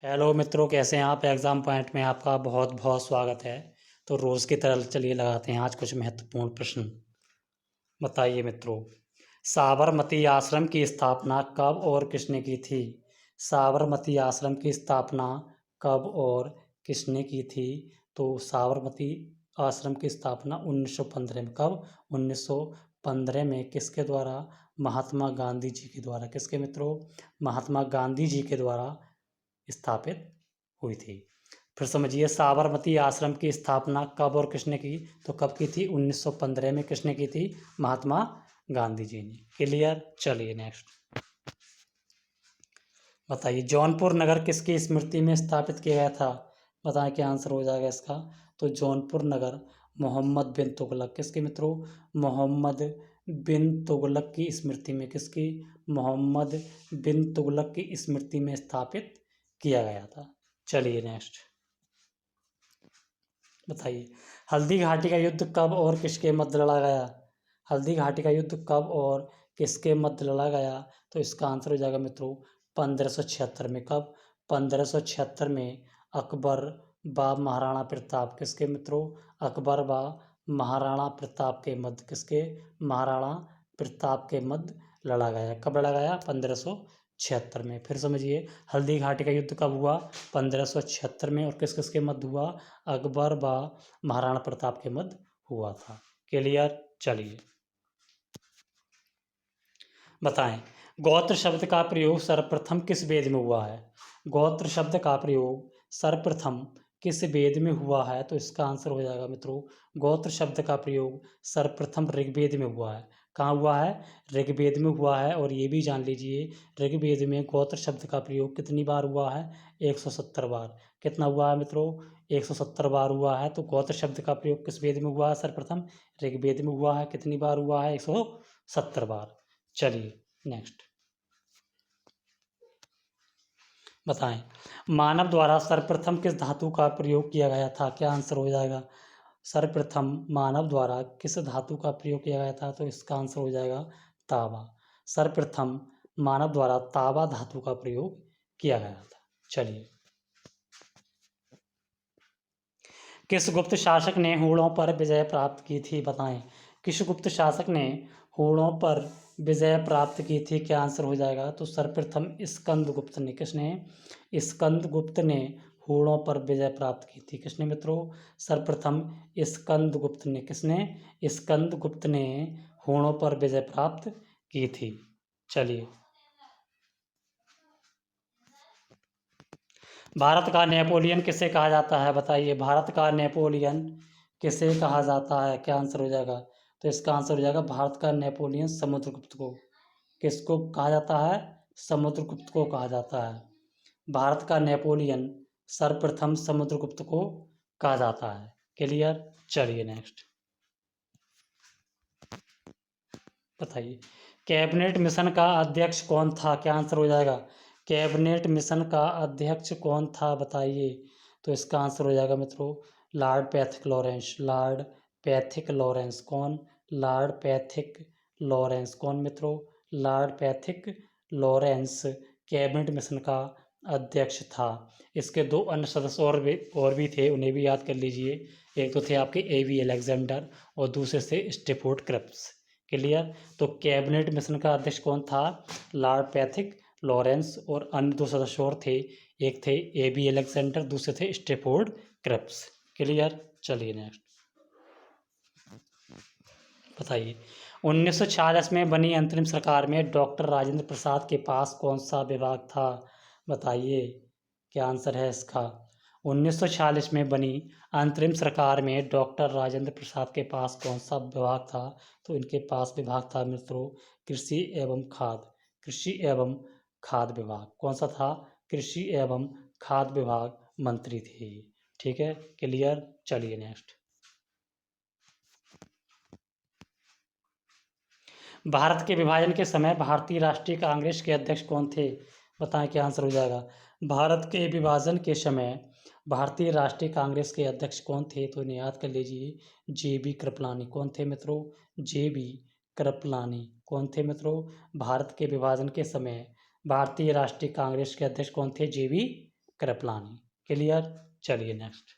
Hello मित्रों, कैसे हैं आप। एग्ज़ाम पॉइंट में आपका बहुत बहुत स्वागत है। तो रोज़ की तरह चलिए लगाते हैं आज कुछ महत्वपूर्ण प्रश्न। बताइए मित्रों, साबरमती आश्रम की स्थापना कब और किसने की थी। साबरमती आश्रम की स्थापना कब और किसने की थी। तो साबरमती आश्रम की स्थापना 1915 में। कब? 1915 में। किसके द्वारा? महात्मा गांधी जी के द्वारा। किसके मित्रों? महात्मा गांधी जी के द्वारा स्थापित हुई थी। फिर समझिए, साबरमती आश्रम की स्थापना कब और किसने की। तो कब की थी? 1915 में। किसने की थी? महात्मा गांधी जी ने। क्लियर। चलिए नेक्स्ट बताइए, जौनपुर नगर किसकी स्मृति में स्थापित किया गया था। बताएं क्या आंसर हो जाएगा इसका। तो जौनपुर नगर मोहम्मद बिन तुगलक। किसके मित्रों? मोहम्मद बिन तुगलक की स्मृति में। किसकी? मोहम्मद बिन तुगलक की स्मृति में स्थापित किया गया था। चलिए नेक्स्ट बताइए, हल्दी घाटी का युद्ध कब और किसके मध्य लड़ा गया। हल्दी घाटी का युद्ध कब और किसके मध्य लड़ा गया। तो इसका आंसर हो जाएगा मित्रों 1576 में। कब? 1576 में अकबर व महाराणा प्रताप। किसके मित्रों? अकबर व महाराणा प्रताप के मध्य। किसके? महाराणा प्रताप के मध्य लड़ा गया। कब लड़ा गया? 1576 में। फिर समझिए, हल्दी घाटी का युद्ध कब हुआ? 1576 में। और किस किस के मध्य हुआ? अकबर व महाराणा प्रताप के मध्य हुआ था। क्लियर। चलिए बताएं, गोत्र शब्द का प्रयोग सर्वप्रथम किस वेद में हुआ है। गोत्र शब्द का प्रयोग सर्वप्रथम किस वेद में हुआ है। तो इसका आंसर हो जाएगा मित्रों, गोत्र शब्द का प्रयोग सर्वप्रथम ऋग्वेद में हुआ है। कहाँ हुआ है? ऋग्वेद में हुआ है। और ये भी जान लीजिए, ऋग्वेद में गोत्र शब्द का प्रयोग कितनी बार हुआ है? 170 बार। कितना हुआ है मित्रों? 170 बार हुआ है। तो गोत्र शब्द का प्रयोग किस वेद में हुआ है? सर्वप्रथम ऋग्वेद में हुआ है। कितनी बार हुआ है? 170 बार। चलिए नेक्स्ट बताएं, मानव द्वारा सर्वप्रथम किस धातु का प्रयोग किया गया था। क्या आंसर हो जाएगा? सर्वप्रथम मानव द्वारा किस धातु का प्रयोग किया गया था। तो इसका आंसर हो जाएगा तांबा। सर्वप्रथम मानव द्वारा तांबा धातु का प्रयोग किया गया था। चलिए, किस गुप्त शासक ने हूणों पर विजय प्राप्त की थी। बताएं, किस गुप्त शासक ने हूणों पर विजय प्राप्त की थी। क्या आंसर हो जाएगा? तो सर्वप्रथम स्कंदगुप्त ने। किसने? स्कंदगुप्त ने हूणों पर विजय प्राप्त की थी। किसने मित्रों? सर्वप्रथम स्कंदगुप्त ने। किसने? स्कंदगुप्त ने हूणों पर विजय प्राप्त की थी। चलिए, भारत का नेपोलियन किसे कहा जाता है। बताइए, भारत का नेपोलियन किसे कहा जाता है। क्या आंसर हो जाएगा? तो इसका आंसर हो जाएगा भारत का नेपोलियन समुद्रगुप्त को। किसको कहा जाता है? समुद्रगुप्त को कहा जाता है। भारत का नेपोलियन सर्वप्रथम समुद्रगुप्त को कहा जाता है। क्लियर। चलिए नेक्स्ट बताइए, कैबिनेट मिशन का अध्यक्ष कौन था। क्या आंसर हो जाएगा? कैबिनेट मिशन का अध्यक्ष कौन था बताइए। तो इसका आंसर हो जाएगा मित्रों Lord Pethick Lawrence. Lord Pethick Lawrence कौन? लॉर्ड पैथिक लॉरेंस कौन मित्रों? Lord Pethick Lawrence cabinet mission का अध्यक्ष था। इसके दो अन्य सदस्य और भी थे, उन्हें भी याद कर लीजिए। एक तो थे आपके एवी अलेक्जेंडर और दूसरे से स्टेफोर्ड क्रिप्स। क्लियर। तो कैबिनेट मिशन का अध्यक्ष कौन था? Lord Pethick Lawrence. और अन्य दो सदस्य और थे, एक थे एबी अलेक्जेंडर, दूसरे थे स्टेफोर्ड क्रिप्स। क्लियर। चलिए नेक्स्ट बताइए, 1946 में बनी अंतरिम सरकार में डॉक्टर राजेंद्र प्रसाद के पास कौन सा विभाग था। बताइए, क्या आंसर है इसका? 1946 में बनी अंतरिम सरकार में डॉक्टर राजेंद्र प्रसाद के पास कौन सा विभाग था। तो इनके पास विभाग था मित्रों कृषि एवं खाद। कृषि एवं खाद विभाग कौन सा था? कृषि एवं खाद विभाग मंत्री थे। ठीक है। क्लियर। चलिए नेक्स्ट, भारत के विभाजन के समय भारतीय राष्ट्रीय कांग्रेस के अध्यक्ष कौन थे। बताएं क्या आंसर हो जाएगा। भारत के विभाजन के समय भारतीय राष्ट्रीय कांग्रेस के अध्यक्ष कौन थे। तो इन्हें याद कर लीजिए, JB कृपलानी। कौन थे मित्रों? JB कृपलानी। कौन थे मित्रों? भारत के विभाजन के समय भारतीय राष्ट्रीय कांग्रेस के अध्यक्ष कौन थे? JB कृपलानी। क्लियर। चलिए नेक्स्ट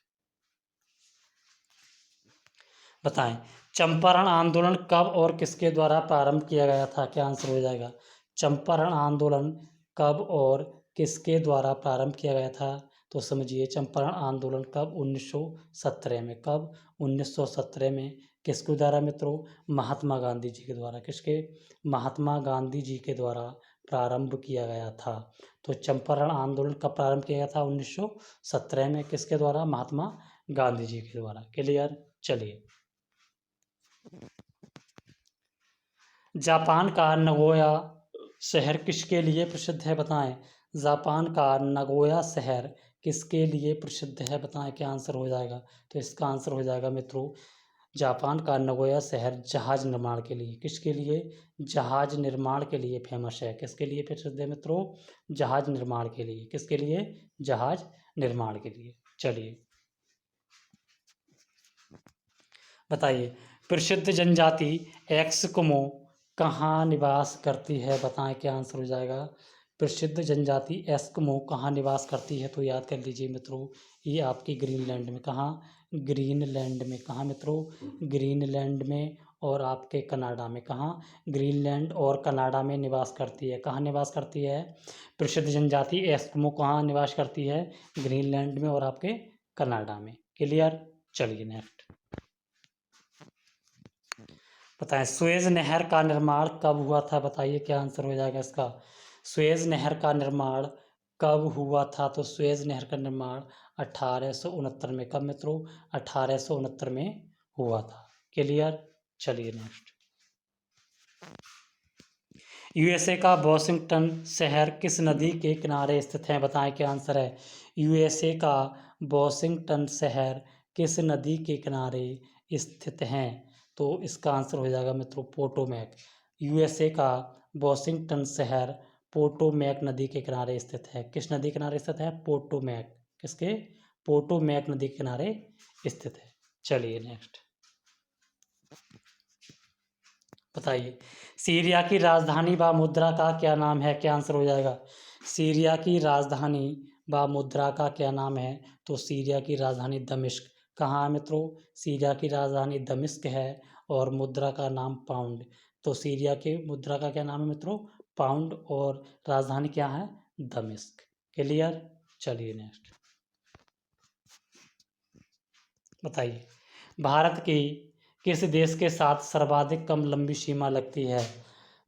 बताएं, चंपारण आंदोलन कब और किसके द्वारा प्रारंभ किया गया था? क्या आंसर हो जाएगा? चंपारण आंदोलन कब और किसके द्वारा प्रारंभ किया गया था? तो समझिए, चंपारण आंदोलन कब? 1917 में। कब? 1917 में। किसके द्वारा मित्रों? महात्मा गांधी जी के द्वारा। किसके? महात्मा गांधी जी के द्वारा प्रारंभ किया गया था। तो चंपारण आंदोलन कब प्रारंभ किया गया था? 1917 में। किसके द्वारा? महात्मा गांधी जी के द्वारा। क्लियर। चलिए, जापान का नगोया शहर किसके लिए प्रसिद्ध है? बताएं। जापान का नगोया शहर किसके लिए प्रसिद्ध है? बताएं। क्या आंसर हो जाएगा? तो इसका आंसर हो जाएगा मित्रों, जापान का नगोया शहर जहाज निर्माण के लिए। किसके लिए? जहाज निर्माण के लिए फेमस है। किसके लिए प्रसिद्ध है मित्रों? जहाज निर्माण के लिए। किसके लिए? जहाज निर्माण के लिए। चलिए बताइए, प्रसिद्ध जनजाति एस्किमो कहाँ निवास करती है? बताएं। क्या आंसर हो जाएगा? प्रसिद्ध जनजाति एस्किमो कहाँ निवास करती है? तो याद कर लीजिए मित्रों, ये आपकी ग्रीनलैंड में। कहाँ? ग्रीनलैंड में। कहाँ मित्रों? ग्रीनलैंड में। और आपके कनाडा में। कहाँ? ग्रीनलैंड और कनाडा में निवास करती है। कहाँ निवास करती है प्रसिद्ध जनजाति एस्किमो? कहाँ निवास करती है? ग्रीनलैंड में और आपके कनाडा में। क्लियर। चलिए नेक्स्ट बताएं, सुएज नहर का निर्माण कब हुआ था? बताइए। क्या आंसर हो जाएगा इसका? सुएज नहर का निर्माण कब हुआ था? तो सुएज नहर का निर्माण 1869 में। कब मित्रों? 1869 में हुआ था। क्लियर। चलिए नेक्स्ट, यूएसए का वॉशिंगटन शहर किस नदी के किनारे स्थित है? बताएं। क्या आंसर है? यूएसए का वॉशिंगटन शहर किस नदी के किनारे स्थित है? तो इसका आंसर हो जाएगा मित्रों पोटोमैक। यूएसए का वॉशिंगटन शहर पोटोमैक नदी के किनारे स्थित है। किस नदी के किनारे स्थित है? पोटोमैक। किसके? पोटोमैक नदी के किनारे स्थित है। चलिए नेक्स्ट बताइए, सीरिया की राजधानी व मुद्रा का क्या नाम है? क्या आंसर हो जाएगा? सीरिया की राजधानी व मुद्रा का क्या नाम है? तो सीरिया की राजधानी दमिश्क। कहाँ है मित्रों? सीरिया की राजधानी दमिश्क है और मुद्रा का नाम पाउंड। तो सीरिया की मुद्रा का क्या नाम है मित्रों? पाउंड। और राजधानी क्या है? दमिश्क। क्लियर। चलिए नेक्स्ट बताइए, भारत की किस देश के साथ सर्वाधिक कम लंबी सीमा लगती है?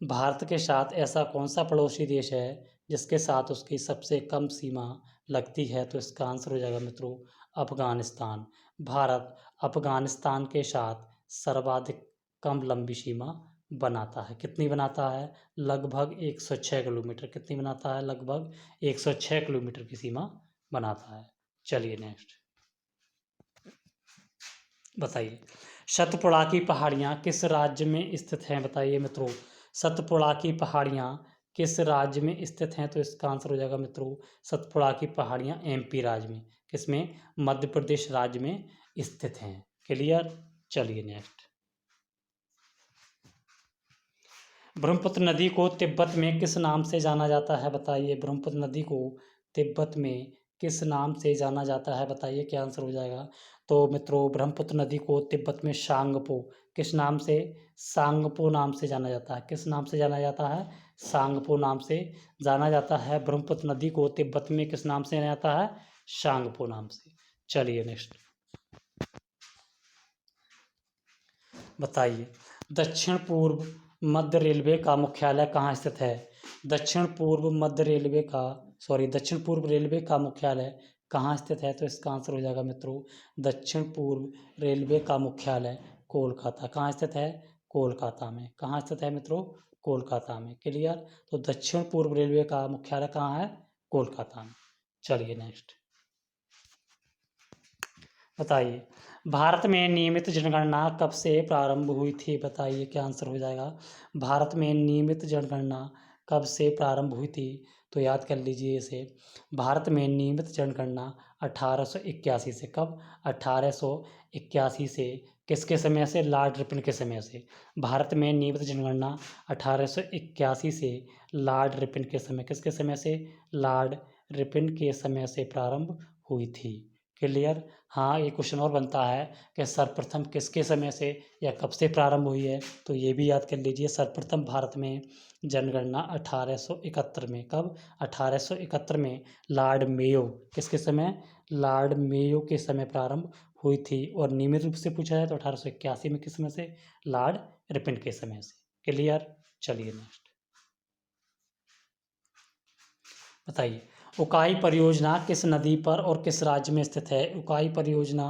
भारत के साथ ऐसा कौन सा पड़ोसी देश है जिसके साथ उसकी सबसे कम सीमा लगती है? तो इसका आंसर हो जाएगा मित्रों अफगानिस्तान। भारत अफगानिस्तान के साथ सर्वाधिक कम लंबी सीमा बनाता है। कितनी बनाता है? लगभग 106 किलोमीटर। कितनी बनाता है? लगभग 106 किलोमीटर की सीमा बनाता है। चलिए नेक्स्ट बताइए, सतपुड़ा की पहाड़ियाँ किस राज्य में स्थित हैं? बताइए मित्रों, सतपुड़ा की पहाड़ियाँ किस राज्य में स्थित हैं? तो इसका आंसर हो जाएगा मित्रों सतपुड़ा की पहाड़ियाँ एमपी राज्य में। किसमें? मध्य प्रदेश राज्य में स्थित हैं। क्लियर। चलिए नेक्स्ट, ब्रह्मपुत्र नदी को तिब्बत में किस नाम से जाना जाता है? बताइए। ब्रह्मपुत्र नदी को तिब्बत में किस नाम से जाना जाता है? बताइए। क्या आंसर हो जाएगा? तो मित्रों ब्रह्मपुत्र नदी को तिब्बत में सांगपो। किस नाम से? सांगपो नाम से जाना जाता है। किस नाम से जाना जाता है? सांगपो नाम से जाना जाता है। ब्रह्मपुत्र नदी को तिब्बत में किस नाम से जाना जाता है? सांगपो नाम से। चलिए नेक्स्ट बताइए, दक्षिण पूर्व मध्य रेलवे का मुख्यालय कहाँ स्थित है? दक्षिण पूर्व रेलवे का मुख्यालय कहाँ स्थित है? तो इसका आंसर हो जाएगा मित्रों दक्षिण पूर्व रेलवे का मुख्यालय कोलकाता। कहाँ स्थित है? कोलकाता में। कहाँ स्थित है मित्रों? कोलकाता में। क्लियर। तो दक्षिण पूर्व रेलवे का मुख्यालय कहाँ है? कोलकाता में। चलिए नेक्स्ट बताइए, भारत में नियमित जनगणना कब से प्रारंभ हुई थी? बताइए। क्या आंसर हो जाएगा? भारत में नियमित जनगणना कब से प्रारंभ हुई थी? तो याद कर लीजिए इसे। भारत में नियमित जनगणना 1881 से। कब? 1881 से। किसके समय से? लॉर्ड रिपन के समय से। भारत में नियमित जनगणना 1881 से लॉर्ड रिपन के समय। किसके समय से? लॉर्ड रिपन के समय से प्रारंभ हुई थी। क्लियर। हाँ, एक क्वेश्चन और बनता है कि सर्वप्रथम किसके समय से या कब से प्रारंभ हुई है, तो ये भी याद कर लीजिए। सर्वप्रथम भारत में जनगणना 1871 में, कब? 1871 में लॉर्ड मेयो किसके समय? लॉर्ड मेयो के समय प्रारंभ हुई थी। और नियमित रूप से पूछा जाए तो 1881 में किस समय से? लॉर्ड रिपन के समय से। क्लियर। चलिए नेक्स्ट बताइए, उकाई परियोजना किस नदी पर और किस राज्य में स्थित है? उकाई परियोजना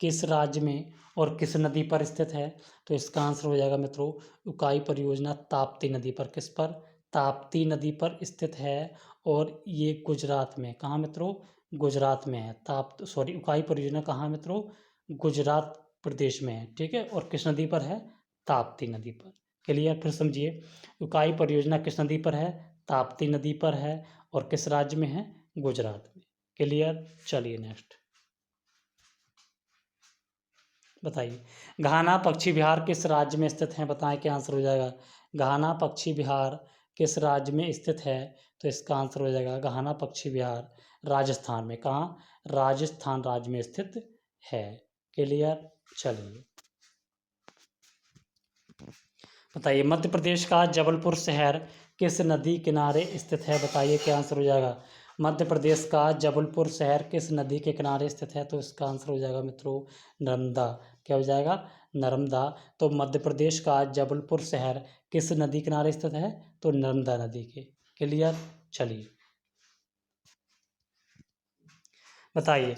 किस राज्य में और किस नदी पर स्थित है? तो इसका आंसर हो जाएगा मित्रों, उकाई परियोजना ताप्ती नदी पर। किस पर? ताप्ती नदी पर स्थित है। और ये गुजरात में, कहाँ मित्रों? गुजरात में है। उकाई परियोजना कहाँ मित्रों? गुजरात प्रदेश में है। ठीक है। और किस नदी पर है? ताप्ती नदी पर। क्लियर। फिर समझिए, उकाई परियोजना किस नदी पर है? ताप्ती नदी पर है। और किस राज्य में है? गुजरात में। क्लियर। चलिए नेक्स्ट बताइए, घाना पक्षी विहार किस राज्य में स्थित है? बताएं क्या आंसर हो जाएगा। घाना पक्षी विहार किस राज्य में स्थित है? तो इसका आंसर हो जाएगा घाना पक्षी विहार राजस्थान में। कहाँ? राजस्थान राज्य में स्थित है। क्लियर। चलिए बताइए, मध्य प्रदेश का जबलपुर शहर किस नदी किनारे स्थित है? बताइए क्या आंसर हो जाएगा। मध्य प्रदेश का जबलपुर शहर किस नदी के किनारे स्थित है? तो इसका आंसर हो जाएगा मित्रों नर्मदा। क्या हो जाएगा? नर्मदा। तो मध्य प्रदेश का जबलपुर शहर किस नदी किनारे स्थित है? तो नर्मदा नदी के। क्लियर। चलिए बताइए,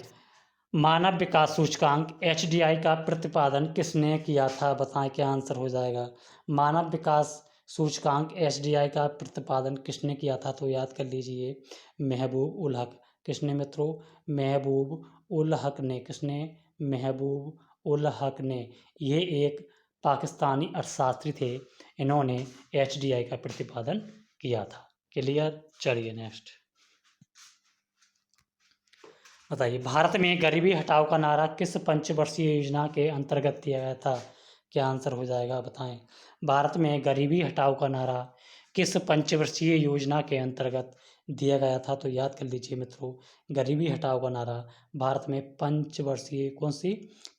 मानव विकास सूचकांक HDI का प्रतिपादन किसने किया था? बताएं क्या आंसर हो जाएगा। मानव विकास सूचकांक HDI का प्रतिपादन किसने किया था? तो याद कर लीजिए, महबूब उल हक। किसने मित्रों? महबूब उल हक ने। किसने? महबूब उल हक ने। ये एक पाकिस्तानी अर्थशास्त्री थे। इन्होंने HDI का प्रतिपादन किया था। क्लियर। चलिए नेक्स्ट बताइए, भारत में गरीबी हटाओ का नारा किस पंचवर्षीय योजना के अंतर्गत दिया गया था? क्या आंसर हो जाएगा बताएं। भारत में गरीबी हटाओ का नारा किस पंचवर्षीय योजना के अंतर्गत दिया गया था? तो याद कर लीजिए मित्रों, गरीबी हटाओ का नारा भारत में पंचवर्षीय, कौन सी?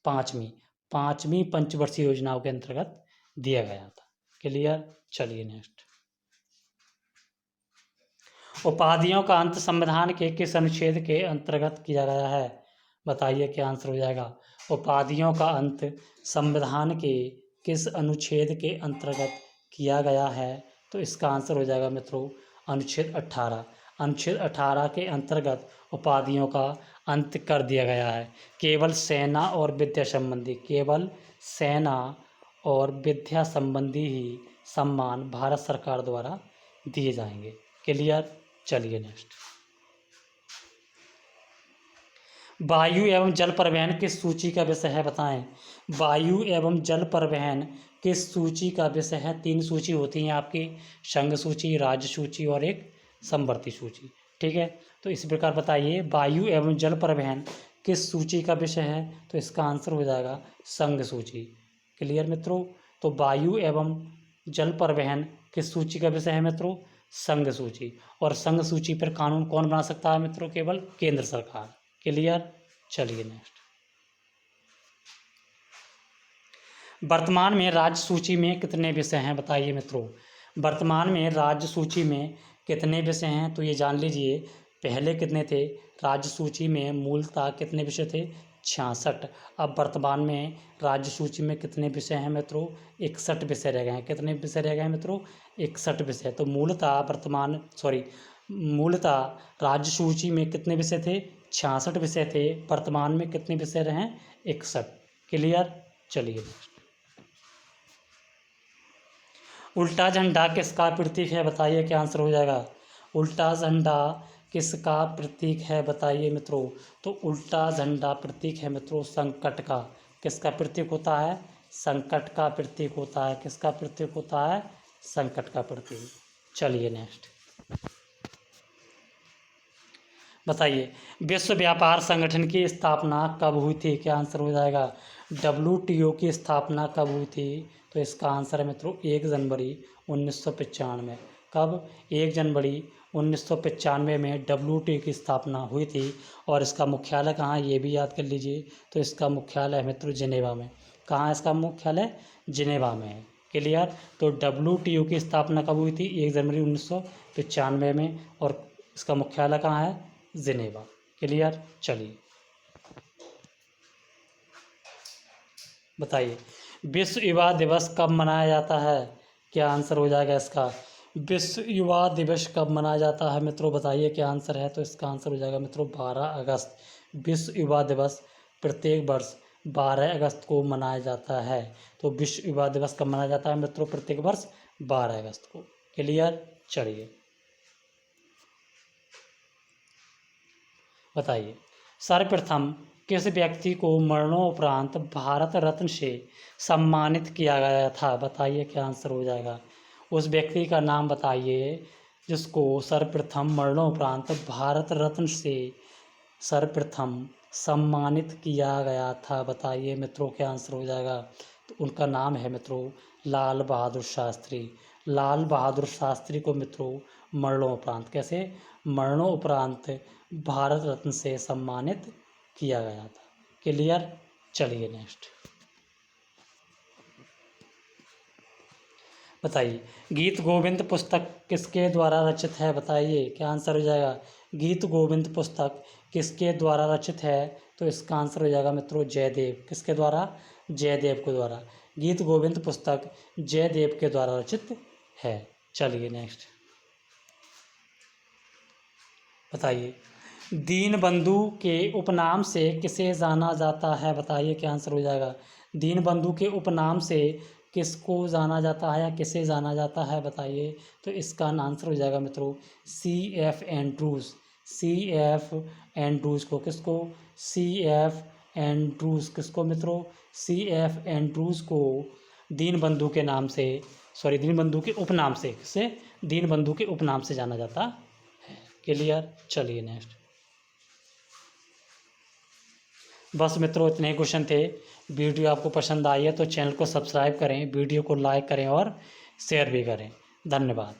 पांचवी पंचवर्षीय योजनाओं के अंतर्गत दिया गया था। क्लियर। चलिए नेक्स्ट, उपाधियों का अंत संविधान के किस अनुच्छेद के अंतर्गत किया गया है? बताइए क्या आंसर हो जाएगा। उपाधियों का अंत संविधान के किस अनुच्छेद के अंतर्गत किया गया है? तो इसका आंसर हो जाएगा मित्रों अनुच्छेद 18। अनुच्छेद 18 के अंतर्गत उपाधियों का अंत कर दिया गया है। केवल सेना और विद्या संबंधी, केवल सेना और विद्या संबंधी ही सम्मान भारत सरकार द्वारा दिए जाएंगे। क्लियर। चलिए नेक्स्ट, वायु एवं जल परिवहन किस सूची का विषय है? बताएं। वायु एवं जल परिवहन किस सूची का विषय है? 3 सूची होती हैं आपकी, संघ सूची, राज्य सूची और एक समवर्ती सूची। ठीक है। तो इस प्रकार बताइए, वायु एवं जल परिवहन किस सूची का विषय है? तो इसका आंसर हो जाएगा संघ सूची। क्लियर मित्रों। तो वायु एवं जल परिवहन किस सूची का विषय है मित्रों? संघ सूची। और संघ सूची पर कानून कौन बना सकता है मित्रों? केवल केंद्र सरकार। क्लियर। चलिए नेक्स्ट, वर्तमान में राज्य सूची में कितने विषय हैं? बताइए मित्रों, वर्तमान में राज्य सूची में कितने विषय हैं? तो ये जान लीजिए, पहले कितने थे राज्य सूची में? मूलतः कितने विषय थे? 66। अब वर्तमान में राज्य सूची में कितने विषय हैं मित्रों? 61 विषय रह गए हैं। कितने विषय रह गए हैं मित्रों? 61 विषय। तो मूलतः राज्य सूची में कितने विषय थे? 66 विषय थे। वर्तमान में कितने विषय रहे? 61। क्लियर। चलिए, उल्टा झंडा किसका प्रतीक है? बताइए क्या आंसर हो जाएगा। उल्टा झंडा किसका प्रतीक है? बताइए मित्रों। तो उल्टा झंडा प्रतीक है मित्रों संकट का। किसका प्रतीक होता है? संकट का प्रतीक होता है। किसका प्रतीक होता है? संकट का प्रतीक। चलिए नेक्स्ट बताइए, विश्व व्यापार संगठन की स्थापना कब हुई थी? क्या आंसर हो जाएगा। WTO की स्थापना कब हुई थी? तो इसका आंसर है मित्रों 1 जनवरी 1995। कब? 1 जनवरी 1995 में WTO की स्थापना हुई थी। और इसका मुख्यालय कहाँ है ये भी याद कर लीजिए। तो इसका मुख्यालय है मित्रों जिनेवा में। कहाँ है इसका मुख्यालय? जिनेवा में है। क्लियर। तो WTO की स्थापना कब हुई थी? 1 जनवरी 1995 में। और इसका मुख्यालय कहाँ है? जिनेवा। क्लियर। चलिए बताइए विश्व युवा दिवस कब मनाया जाता है? क्या आंसर हो जाएगा इसका? विश्व युवा दिवस कब मनाया जाता है मित्रों? बताइए क्या आंसर है? तो इसका आंसर हो जाएगा मित्रों 12 अगस्त। विश्व युवा दिवस प्रत्येक वर्ष 12 अगस्त को मनाया जाता है। तो विश्व युवा दिवस कब मनाया जाता है मित्रों? प्रत्येक वर्ष 12 अगस्त को। क्लियर। चलिए बताइए सर्वप्रथम किस व्यक्ति को मरणोपरांत भारत रत्न से सम्मानित किया गया था? बताइए क्या आंसर हो जाएगा? उस व्यक्ति का नाम बताइए जिसको सर्वप्रथम मरणोपरांत भारत रत्न से सर्वप्रथम सम्मानित किया गया था। बताइए मित्रों क्या आंसर हो जाएगा? तो उनका नाम है मित्रों लाल बहादुर शास्त्री। लाल बहादुर शास्त्री को मित्रों मरणोपरांत कैसे? मरणोपरांत भारत रत्न से सम्मानित किया गया था। क्लियर। चलिए नेक्स्ट बताइए गीत गोविंद पुस्तक किसके द्वारा रचित है? बताइए क्या आंसर हो जाएगा? गीत गोविंद पुस्तक किसके द्वारा रचित है? तो इसका आंसर हो जाएगा मित्रों जयदेव। किसके द्वारा? जयदेव के द्वारा। गीत गोविंद पुस्तक जयदेव के द्वारा रचित है। चलिए नेक्स्ट बताइए दीनबंधु के उपनाम से किसे जाना जाता है? बताइए क्या आंसर हो जाएगा? दीनबंधु के उपनाम से किसको जाना जाता है या किसे जाना जाता है? बताइए। तो इसका आंसर हो जाएगा मित्रों CF एंड्रूज। CF एंड्रूज को किसको? CF एंड्रूज किसको मित्रों? CF एंड्रूज को दीनबंधु के नाम से दीनबंधु के उपनाम से किसे? दीनबंधु के उपनाम से जाना जाता है। क्लियर। चलिए नेक्स्ट बस मित्रों इतने ही क्वेश्चन थे। वीडियो आपको पसंद आई है तो चैनल को सब्सक्राइब करें, वीडियो को लाइक करें और शेयर भी करें। धन्यवाद।